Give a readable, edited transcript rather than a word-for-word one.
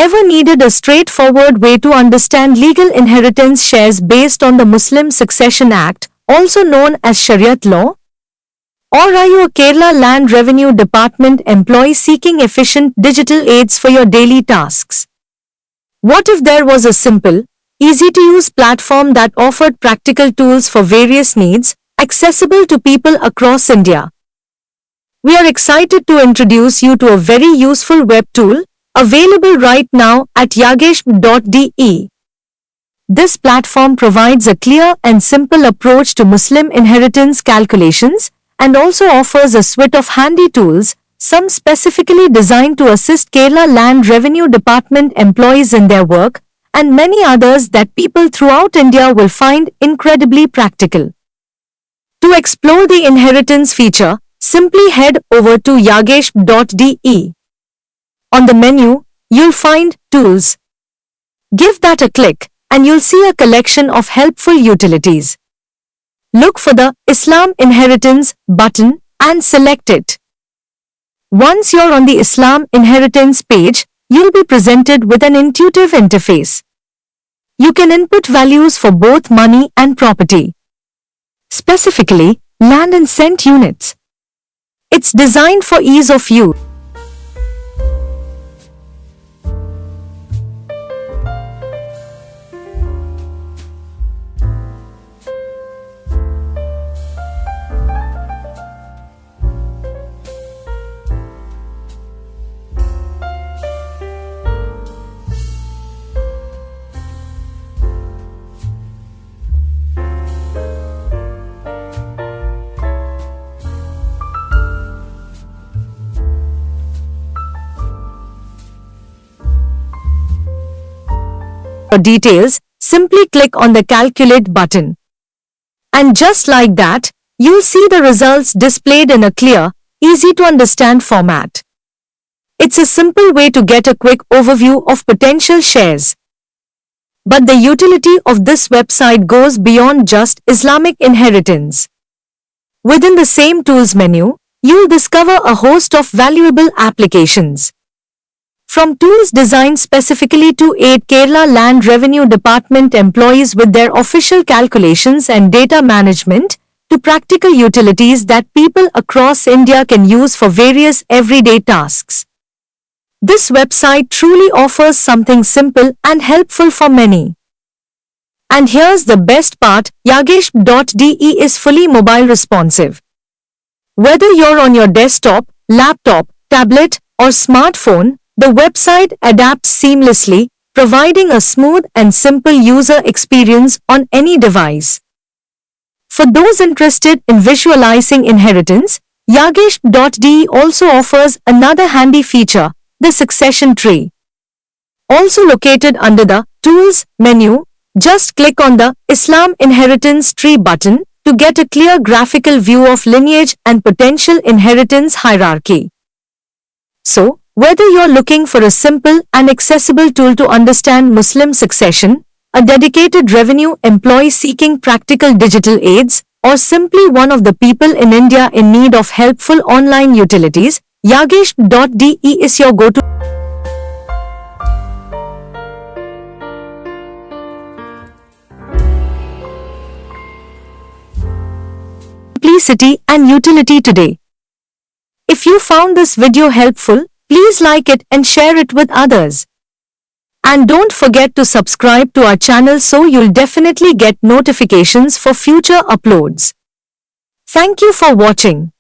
Ever needed a straightforward way to understand legal inheritance shares based on the Muslim Succession Act, also known as Shariat law? Or are you a Kerala Land Revenue Department employee seeking efficient digital aids for your daily tasks? What if there was a simple, easy-to-use platform that offered practical tools for various needs, accessible to people across India? We are excited to introduce you to a very useful web tool, available right now at yagesh.de. This platform provides a clear and simple approach to Muslim inheritance calculations and also offers a suite of handy tools, some specifically designed to assist Kerala Land Revenue Department employees in their work, and many others that people throughout India will find incredibly practical. To explore the inheritance feature, simply head over to yagesh.de. On the menu, you'll find Tools. Give that a click, and you'll see a collection of helpful utilities. Look for the Islam Inheritance button and select it. Once you're on the Islam Inheritance page, you'll be presented with an intuitive interface. You can input values for both money and property. Specifically, land and cent units. It's designed for ease of use. For details, simply click on the Calculate button. And just like that, you'll see the results displayed in a clear, easy-to-understand format. It's a simple way to get a quick overview of potential shares. But the utility of this website goes beyond just Islamic inheritance. Within the same Tools menu, you'll discover a host of valuable applications. From tools designed specifically to aid Kerala Land Revenue Department employees with their official calculations and data management, to practical utilities that people across India can use for various everyday tasks. This website truly offers something simple and helpful for many. And here's the best part, yagesh.de is fully mobile responsive. Whether you're on your desktop, laptop, tablet, or smartphone, the website adapts seamlessly, providing a smooth and simple user experience on any device. For those interested in visualizing inheritance, yagesh.de also offers another handy feature, the succession tree. Also located under the Tools menu, just click on the Islam Inheritance Tree button to get a clear graphical view of lineage and potential inheritance hierarchy. So, whether you're looking for a simple and accessible tool to understand Muslim succession, a dedicated revenue employee seeking practical digital aids, or simply one of the people in India in need of helpful online utilities, yagesh.de is your go-to. Simplicity and utility today. If you found this video helpful, please like it and share it with others. And don't forget to subscribe to our channel so you'll definitely get notifications for future uploads. Thank you for watching.